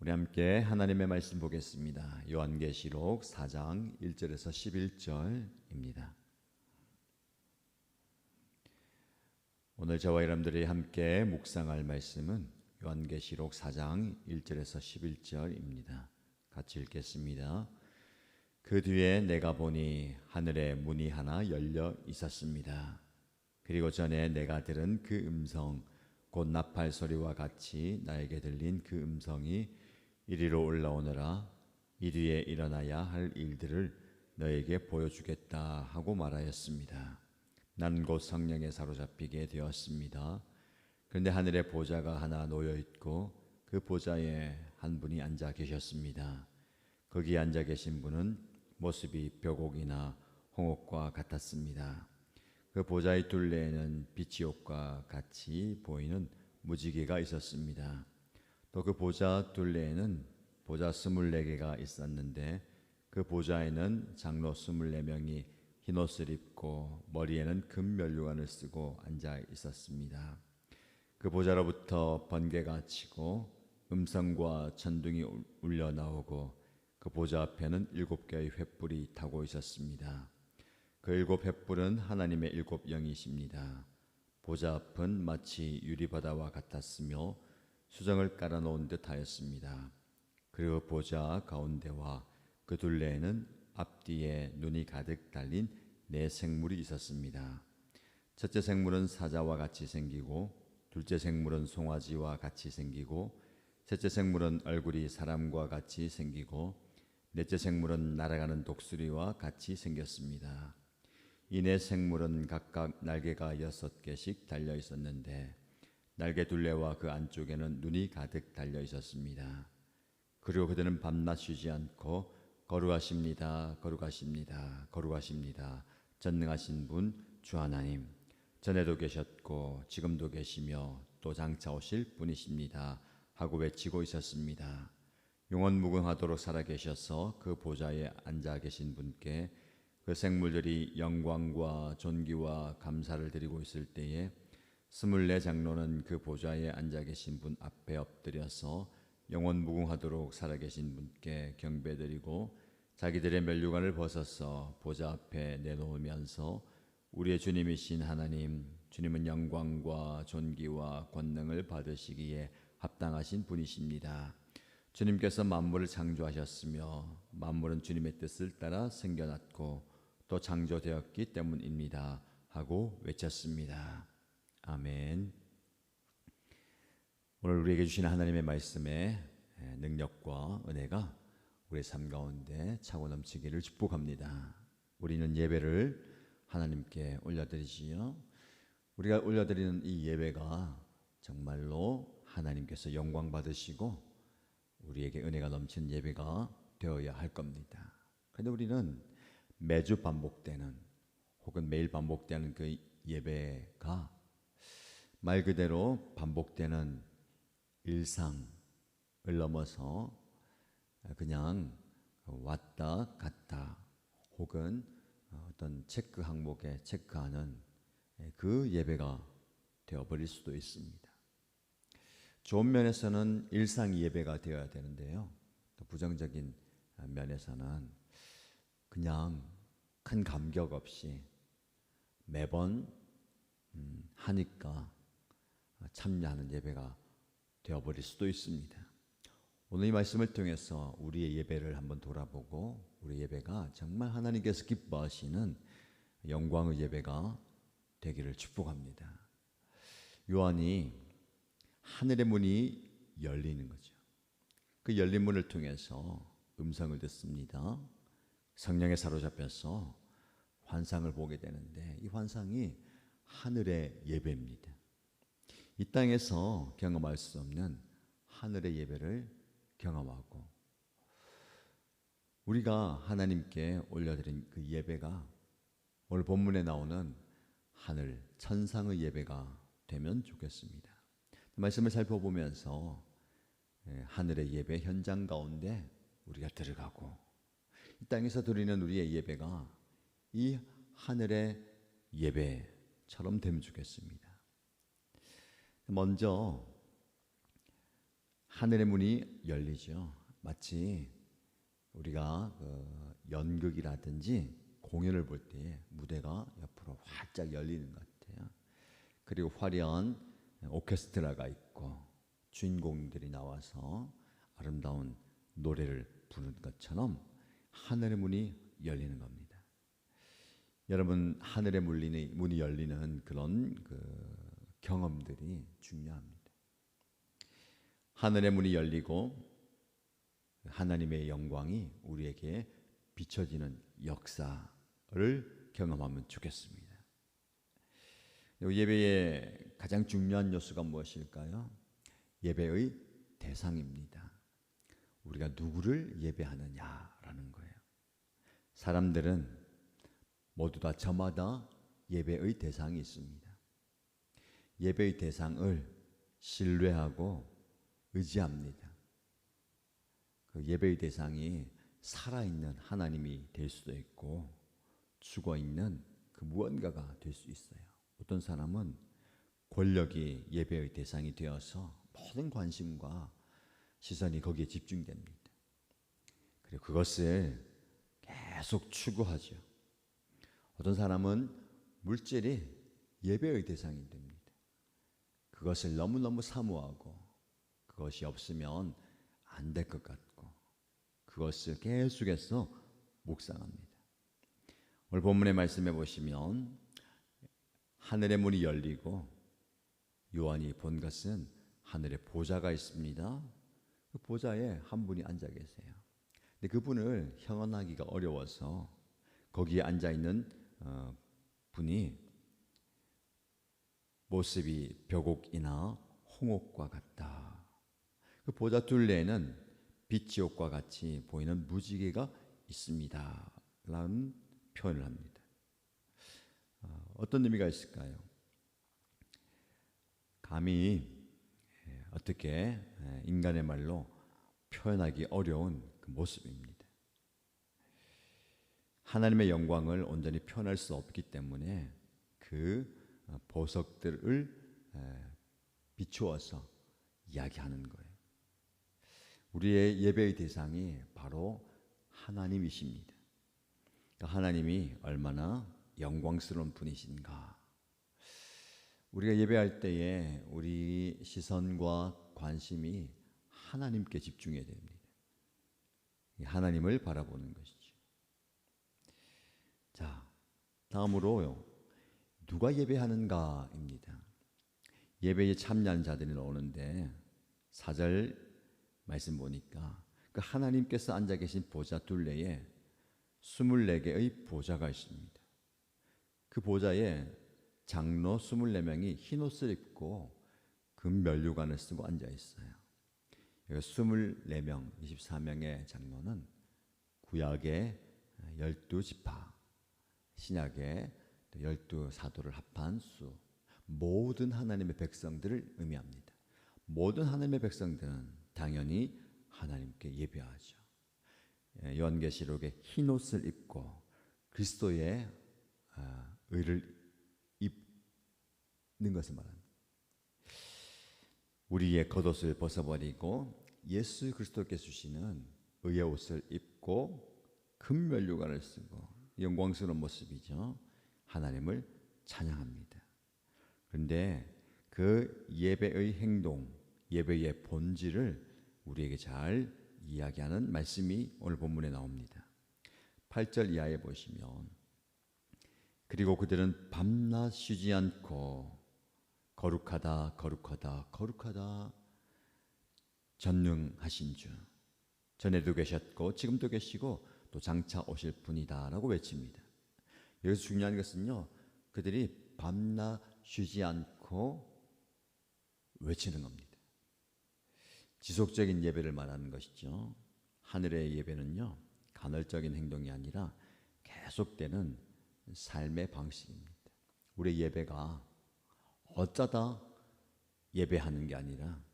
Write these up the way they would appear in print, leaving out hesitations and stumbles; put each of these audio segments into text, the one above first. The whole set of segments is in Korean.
우리 함께 하나님의 말씀 보겠습니다. 요한계시록 4장 1절에서 11절입니다. 오늘 저와 여러분들이 함께 묵상할 말씀은 요한계시록 4장 1절에서 11절입니다. 같이 읽겠습니다. 그 뒤에 내가 보니 하늘에 문이 하나 열려 있었습니다. 그리고 전에 내가 들은 그 음성 곧 나팔 소리와 같이 나에게 들린 그 음성이 이리로 올라오너라. 이 뒤에 일어나야 할 일들을 너에게 보여주겠다 하고 말하였습니다. 나는 곧 성령에 사로잡히게 되었습니다. 그런데 하늘에 보좌가 하나 놓여 있고 그 보좌에 한 분이 앉아 계셨습니다. 거기에 앉아 계신 분은 모습이 벽옥이나 홍옥과 같았습니다. 그 보좌의 둘레에는 빛이 옷과 같이 보이는 무지개가 있었습니다. 또 그 보좌 둘레에는 보좌 24개가 있었는데 그 보좌에는 장로 24명이 흰옷을 입고 머리에는 금 면류관을 쓰고 앉아 있었습니다. 그 보좌로부터 번개가 치고 음성과 천둥이 울려 나오고 그 보좌 앞에는 7개의 횃불이 타고 있었습니다. 그 7 횃불은 하나님의 7 영이십니다. 보좌 앞은 마치 유리바다와 같았으며 수정을 깔아놓은 듯 하였습니다. 그리고 보좌 가운데와 그 둘레에는 앞뒤에 눈이 가득 달린 4 생물이 있었습니다. 첫째 생물은 사자와 같이 생기고 둘째 생물은 송아지와 같이 생기고 셋째 생물은 얼굴이 사람과 같이 생기고 넷째 생물은 날아가는 독수리와 같이 생겼습니다. 이 4 생물은 각각 날개가 6개씩 달려 있었는데 날개 둘레와 그 안쪽에는 눈이 가득 달려 있었습니다. 그리고 그들은 밤낮 쉬지 않고 거룩하십니다, 거룩하십니다, 거룩하십니다. 전능하신 분 주 하나님, 전에도 계셨고 지금도 계시며 또 장차 오실 분이십니다 하고 외치고 있었습니다. 영원무궁하도록 살아계셔서 그 보좌에 앉아 계신 분께 그 생물들이 영광과 존귀와 감사를 드리고 있을 때에 24 장로는 그 보좌에 앉아 계신 분 앞에 엎드려서 영원무궁하도록 살아계신 분께 경배드리고 자기들의 면류관을 벗어서 보좌 앞에 내놓으면서 우리의 주님이신 하나님, 주님은 영광과 존귀와 권능을 받으시기에 합당하신 분이십니다. 주님께서 만물을 창조하셨으며 만물은 주님의 뜻을 따라 생겨났고 또 창조되었기 때문입니다 하고 외쳤습니다. 아멘. 오늘 우리에게 주신 하나님의 말씀의 능력과 은혜가 우리의 삶 가운데 차고 넘치기를 축복합니다. 우리는 예배를 하나님께 올려드리지요. 우리가 올려드리는 이 예배가 정말로 하나님께서 영광 받으시고 우리에게 은혜가 넘치는 예배가 되어야 할 겁니다. 그런데 우리는 매주 반복되는 혹은 매일 반복되는 그 예배가 말 그대로 반복되는 일상을 넘어서 그냥 왔다 갔다 혹은 어떤 체크 항목에 체크하는 그 예배가 되어버릴 수도 있습니다. 좋은 면에서는 일상 예배가 되어야 되는데요. 또 부정적인 면에서는 그냥 큰 감격 없이 매번 하니까 참여하는 예배가 되어버릴 수도 있습니다. 오늘 이 말씀을 통해서 우리의 예배를 한번 돌아보고 우리 예배가 정말 하나님께서 기뻐하시는 영광의 예배가 되기를 축복합니다. 요한이 하늘의 문이 열리는 거죠. 그 열린 문을 통해서 음성을 듣습니다. 성령에 사로잡혀서 환상을 보게 되는데 이 환상이 하늘의 예배입니다. 이 땅에서 경험할 수 없는 하늘의 예배를 경험하고 우리가 하나님께 올려드린 그 예배가 오늘 본문에 나오는 하늘 천상의 예배가 되면 좋겠습니다. 말씀을 살펴보면서 하늘의 예배 현장 가운데 우리가 들어가고 이 땅에서 드리는 우리의 예배가 이 하늘의 예배처럼 되면 좋겠습니다. 먼저 하늘의 문이 열리죠. 마치 우리가 연극이라든지 공연을 볼 때 무대가 옆으로 활짝 열리는 것 같아요. 그리고 화려한 오케스트라가 있고 주인공들이 나와서 아름다운 노래를 부르는 것처럼 하늘의 문이 열리는 겁니다. 여러분, 하늘의 문이 열리는 그런 경험들이 중요합니다. 하늘의 문이 열리고 하나님의 영광이 우리에게 비춰지는 역사를 경험하면 좋겠습니다. 예배의 가장 중요한 요소가 무엇일까요? 예배의 대상입니다. 우리가 누구를 예배하느냐라는 거예요. 사람들은 모두 다 저마다 예배의 대상이 있습니다. 예배의 대상을 신뢰하고 의지합니다. 그 예배의 대상이 살아있는 하나님이 될 수도 있고 죽어있는 그 무언가가 될 수 있어요. 어떤 사람은 권력이 예배의 대상이 되어서 모든 관심과 시선이 거기에 집중됩니다. 그리고 그것을 계속 추구하죠. 어떤 사람은 물질이 예배의 대상이 됩니다. 그것을 너무너무 사모하고 그것이 없으면 안 될 것 같고 그것을 계속해서 묵상합니다. 오늘 본문의 말씀해 보시면 하늘의 문이 열리고 요한이 본 것은 하늘에 보좌가 있습니다. 그 보좌에 한 분이 앉아 계세요. 근데 그분을 형언하기가 어려워서 거기에 앉아 있는 분이 모습이 벽옥이나 홍옥과 같다. 그 보좌 둘레에는 빛이 옷과 같이 보이는 무지개가 있습니다. 라는 표현을 합니다. 어떤 의미가 있을까요? 감히 어떻게 인간의 말로 표현하기 어려운 그 모습입니다. 하나님의 영광을 온전히 표현할 수 없기 때문에 그 보석들을 비추어서 이야기하는 거예요. 우리의 예배의 대상이 바로 하나님이십니다. 하나님이 얼마나 영광스러운 분이신가. 우리가 예배할 때에 우리 시선과 관심이 하나님께 집중해야 됩니다. 하나님을 바라보는 것이죠. 자, 다음으로 누가 예배하는가입니다. 예배에 참여하는 자들이 나오는데 4절 말씀 보니까 그 하나님께서 앉아 계신 보좌 둘레에 24개의 보좌가 있습니다. 그 보좌에 장로 24명이 흰옷을 입고 금 면류관을 쓰고 앉아 있어요. 24명, 24명의 장로는 구약의 12지파, 신약의 12사도를 합한 수, 모든 하나님의 백성들을 의미합니다. 모든 하나님의 백성들은 당연히 하나님께 예배하죠. 요한계시록에 흰옷을 입고 그리스도의 의를 입는 것을 말합니다. 우리의 겉옷을 벗어버리고 예수 그리스도께서 주시는 의의 옷을 입고 금면류관을 쓰고 영광스러운 모습이죠. 하나님을 찬양합니다. 그런데 그 예배의 행동, 예배의 본질을 우리에게 잘 이야기하는 말씀이 오늘 본문에 나옵니다. 8절 이하에 보시면 그리고 그들은 밤낮 쉬지 않고 거룩하다 거룩하다 거룩하다 전능하신 주, 전에도 계셨고 지금도 계시고 또 장차 오실 분이다 라고 외칩니다. 여기서 중요한 것은요, 그들이 밤낮 쉬지 않고 외치는 겁니다. 지속적인 예배를 말하는 것이죠. 하늘의 예배는요, 간헐적인 행동이 아니라 계속되는 삶의 방식입니다. 우리의 예배가 어쩌다 예배하는 게 아니라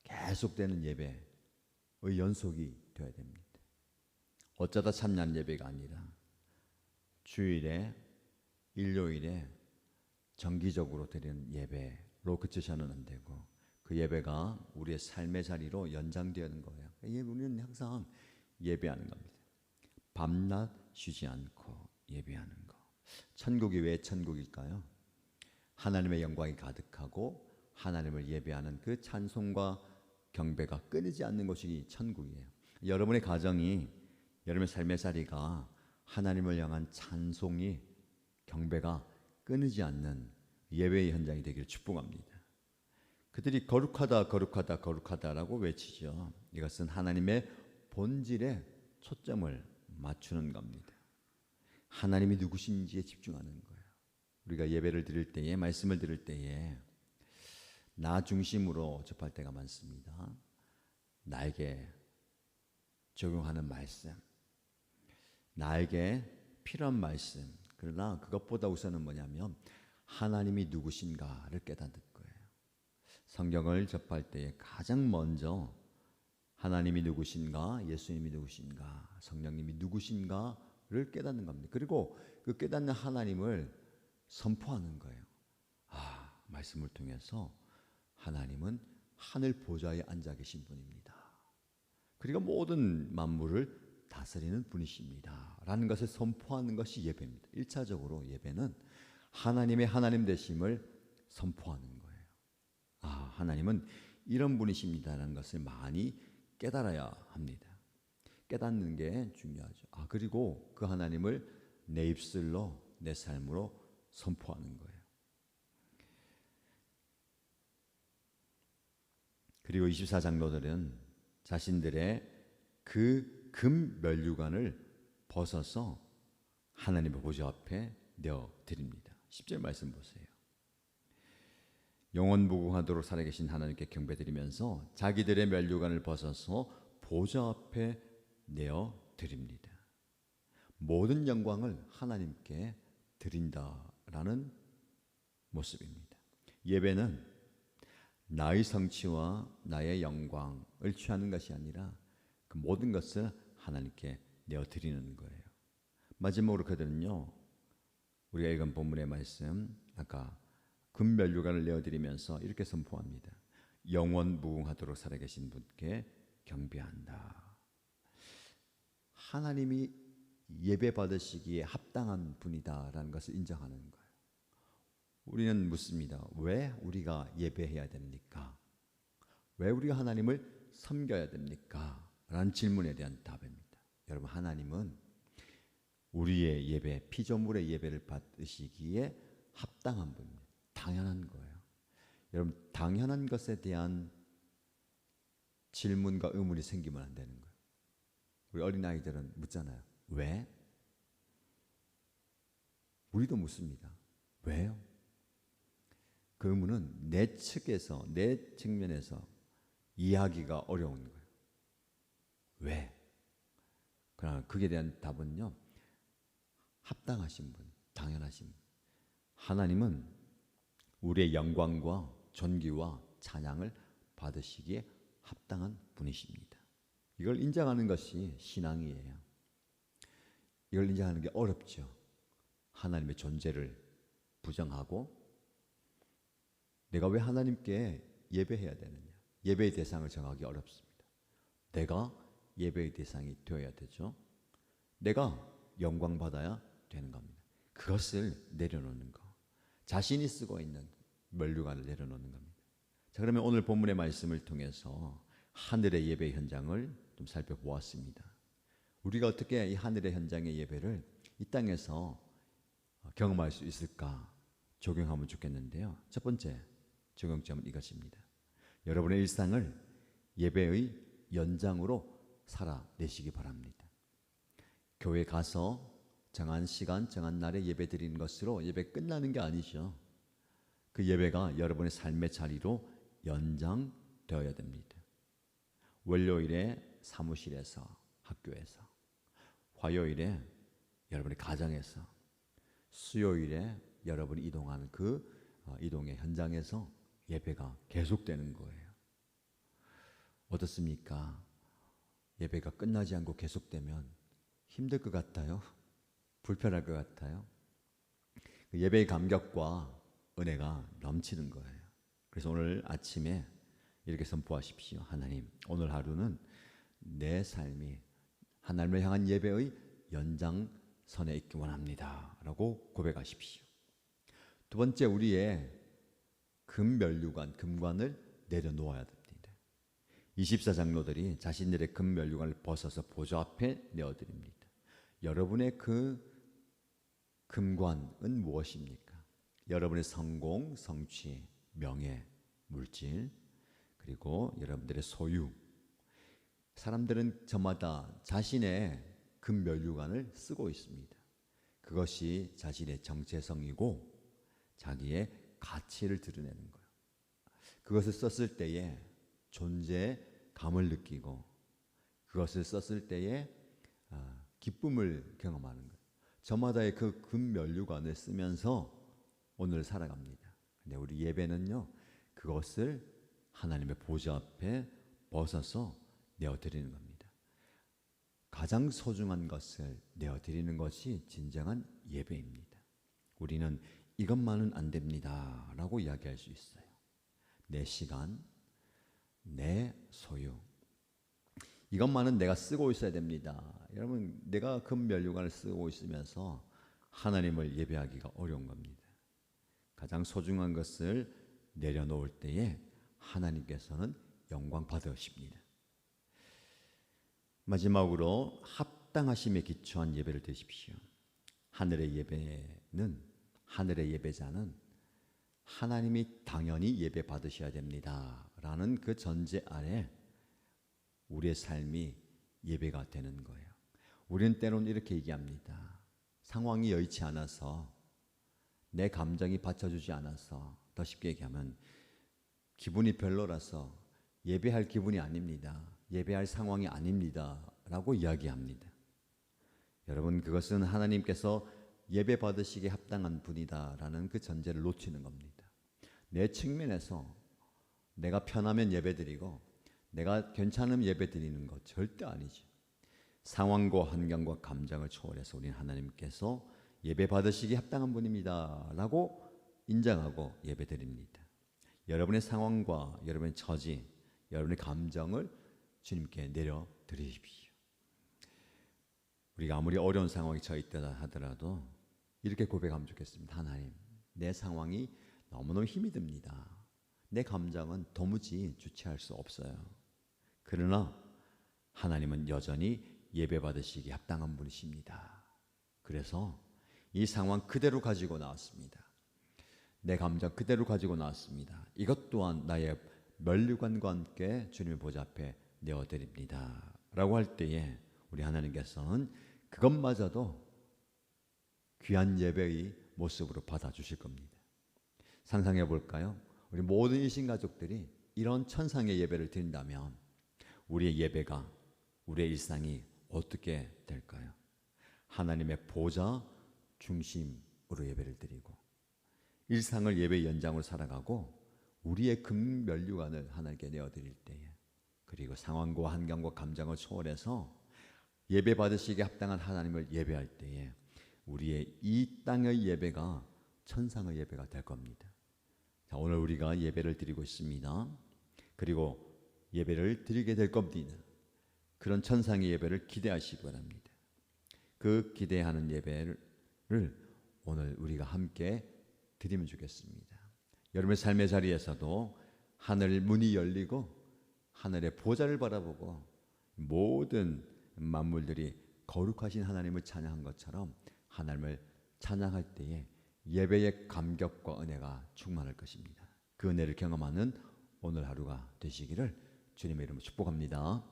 계속되는 예배의 연속이 되어야 됩니다. 어쩌다 참여한 예배가 아니라 주일에, 일요일에 정기적으로 드리는 예배로 그치셔는 안 되고 그 예배가 우리의 삶의 자리로 연장되는 거예요. 우리는 항상 예배하는 겁니다. 밤낮 쉬지 않고 예배하는 거. 천국이 왜 천국일까요? 하나님의 영광이 가득하고 하나님을 예배하는 그 찬송과 경배가 끊이지 않는 곳이 천국이에요. 여러분의 가정이, 여러분의 삶의 자리가 하나님을 향한 찬송이, 경배가 끊이지 않는 예배의 현장이 되기를 축복합니다. 그들이 거룩하다 거룩하다 거룩하다라고 외치죠. 이것은 하나님의 본질에 초점을 맞추는 겁니다. 하나님이 누구신지에 집중하는 거예요. 우리가 예배를 드릴 때에, 말씀을 들을 때에 나 중심으로 접할 때가 많습니다. 나에게 적용하는 말씀, 나에게 필요한 말씀. 그러나 그것보다 우선은 뭐냐면 하나님이 누구신가를 깨닫는 거예요. 성경을 접할 때에 가장 먼저 하나님이 누구신가, 예수님이 누구신가, 성령님이 누구신가를 깨닫는 겁니다. 그리고 그 깨닫는 하나님을 선포하는 거예요. 말씀을 통해서 하나님은 하늘 보좌에 앉아 계신 분입니다. 그리고 모든 만물을 다스리는 분이십니다. 라는 것을 선포하는 것이 예배입니다. 1차적으로 예배는 하나님의 하나님 되심을 선포하는 거예요. 하나님은 이런 분이십니다라는 것을 많이 깨달아야 합니다. 깨닫는 게 중요하죠. 그리고 그 하나님을 내 입술로, 내 삶으로 선포하는 거예요. 그리고 24장로들은 자신들의 그 금 면류관을 벗어서 하나님의 보좌 앞에 내어 드립니다. 10절 말씀 보세요. 영원무궁하도록 살아계신 하나님께 경배드리면서 자기들의 면류관을 벗어서 보좌 앞에 내어 드립니다. 모든 영광을 하나님께 드린다라는 모습입니다. 예배는 나의 성취와 나의 영광을 취하는 것이 아니라 그 모든 것을 하나님께 내어 드리는 거예요. 마지막으로 그들은요, 우리가 읽은 본문의 말씀, 아까 금면류관을 내어 드리면서 이렇게 선포합니다. 영원 무궁하도록 살아계신 분께 경배한다. 하나님이 예배 받으시기에 합당한 분이다라는 것을 인정하는 거예요. 우리는 묻습니다. 왜 우리가 예배해야 됩니까? 왜 우리가 하나님을 섬겨야 됩니까? 라는 질문에 대한 답입니다. 여러분, 하나님은 우리의 예배, 피조물의 예배를 받으시기에 합당한 분입니다. 당연한 거예요. 여러분, 당연한 것에 대한 질문과 의문이 생기면 안 되는 거예요. 우리 어린아이들은 묻잖아요. 왜? 우리도 묻습니다. 왜요? 그 의문은 내 측에서, 내 측면에서 이해하기가 어려운 거예요. 왜? 그러나 그에 대한 답은요, 합당하신 분, 당연하신 분. 하나님은 우리의 영광과 존귀와 찬양을 받으시기에 합당한 분이십니다. 이걸 인정하는 것이 신앙이에요. 이걸 인정하는 게 어렵죠. 하나님의 존재를 부정하고 내가 왜 하나님께 예배해야 되느냐. 예배의 대상을 정하기 어렵습니다. 내가 예배의 대상이 되어야 되죠. 내가 영광 받아야 되는 겁니다. 그것을 내려놓는 거. 자신이 쓰고 있는 면류관을 내려놓는 겁니다. 자, 그러면 오늘 본문의 말씀을 통해서 하늘의 예배 현장을 좀 살펴보았습니다. 우리가 어떻게 이 하늘의 현장의 예배를 이 땅에서 경험할 수 있을까 적용하면 좋겠는데요. 첫 번째 적용점은 이것입니다. 여러분의 일상을 예배의 연장으로 살아내시기 바랍니다. 교회 가서 정한 시간, 정한 날에 예배 드리는 것으로 예배 끝나는 게 아니죠. 그 예배가 여러분의 삶의 자리로 연장되어야 됩니다. 월요일에 사무실에서, 학교에서, 화요일에 여러분의 가정에서, 수요일에 여러분이 이동하는 그 이동의 현장에서 예배가 계속되는 거예요. 어떻습니까? 예배가 끝나지 않고 계속되면 힘들 것 같아요? 불편할 것 같아요? 그 예배의 감격과 은혜가 넘치는 거예요. 그래서 오늘 아침에 이렇게 선포하십시오. 하나님, 오늘 하루는 내 삶이 하나님을 향한 예배의 연장선에 있기 원합니다 라고 고백하십시오. 두 번째, 우리의 금면류관, 금관을 내려놓아야 됩니다. 24장로들이 자신들의 금면류관을 벗어서 보좌 앞에 내어드립니다. 여러분의 그 금관은 무엇입니까? 여러분의 성공, 성취, 명예, 물질, 그리고 여러분들의 소유. 사람들은 저마다 자신의 금면류관을 쓰고 있습니다. 그것이 자신의 정체성이고 자기의 가치를 드러내는 거예요. 그것을 썼을 때에 존재감을 느끼고 그것을 썼을 때에 기쁨을 경험하는 거예요. 저마다의 그 금면류관을 쓰면서 오늘 살아갑니다. 근데 우리 예배는요, 그것을 하나님의 보좌 앞에 벗어서 내어드리는 겁니다. 가장 소중한 것을 내어드리는 것이 진정한 예배입니다. 우리는 이것만은 안 됩니다 라고 이야기할 수 있어요. 내 시간, 내 소유, 이것만은 내가 쓰고 있어야 됩니다. 여러분, 내가 금면류관을 쓰고 있으면서 하나님을 예배하기가 어려운 겁니다. 가장 소중한 것을 내려놓을 때에 하나님께서는 영광 받으십니다. 마지막으로 합당하심에 기초한 예배를 드십시오. 하늘의 예배자는 하나님이 당연히 예배 받으셔야 됩니다 라는 그 전제 아래 우리의 삶이 예배가 되는 거예요. 우리는 때로는 이렇게 얘기합니다. 상황이 여의치 않아서, 내 감정이 받쳐주지 않아서, 더 쉽게 얘기하면 기분이 별로라서 예배할 기분이 아닙니다, 예배할 상황이 아닙니다 라고 이야기합니다. 여러분, 그것은 하나님께서 예배 받으시기에 합당한 분이다 라는 그 전제를 놓치는 겁니다. 내 측면에서 내가 편하면 예배드리고 내가 괜찮으면 예배드리는 것 절대 아니죠. 상황과 환경과 감정을 초월해서 우리는 하나님께서 예배 받으시기에 합당한 분입니다 라고 인정하고 예배드립니다. 여러분의 상황과 여러분의 처지, 여러분의 감정을 주님께 내려드리십시오. 우리가 아무리 어려운 상황에 처해 있다 하더라도 이렇게 고백하면 좋겠습니다. 하나님, 내 상황이 너무너무 힘이 듭니다. 내 감정은 도무지 주체할 수 없어요. 그러나 하나님은 여전히 예배 받으시기에 합당한 분이십니다. 그래서 이 상황 그대로 가지고 나왔습니다. 내 감정 그대로 가지고 나왔습니다. 이것 또한 나의 면류관과 함께 주님의 보좌 앞에 내어드립니다 라고 할 때에 우리 하나님께서는 그것마저도 귀한 예배의 모습으로 받아주실 겁니다. 상상해 볼까요? 우리 모든 일신가족들이 이런 천상의 예배를 드린다면 우리의 예배가, 우리의 일상이 어떻게 될까요? 하나님의 보좌 중심으로 예배를 드리고 일상을 예배 연장으로 살아가고 우리의 금면류관을 하나님께 내어드릴 때에, 그리고 상황과 환경과 감정을 초월해서 예배 받으시기에 합당한 하나님을 예배할 때에 우리의 이 땅의 예배가 천상의 예배가 될 겁니다. 자, 오늘 우리가 예배를 드리고 있습니다. 그리고 예배를 드리게 될 겁니다. 그런 천상의 예배를 기대하시기 바랍니다. 그 기대하는 예배를 오늘 우리가 함께 드리면 좋겠습니다. 여러분의 삶의 자리에서도 하늘 문이 열리고 하늘의 보좌를 바라보고 모든 만물들이 거룩하신 하나님을 찬양한 것처럼 하나님을 찬양할 때에 예배의 감격과 은혜가 충만할 것입니다. 그 은혜를 경험하는 오늘 하루가 되시기를 주님의 이름으로 축복합니다.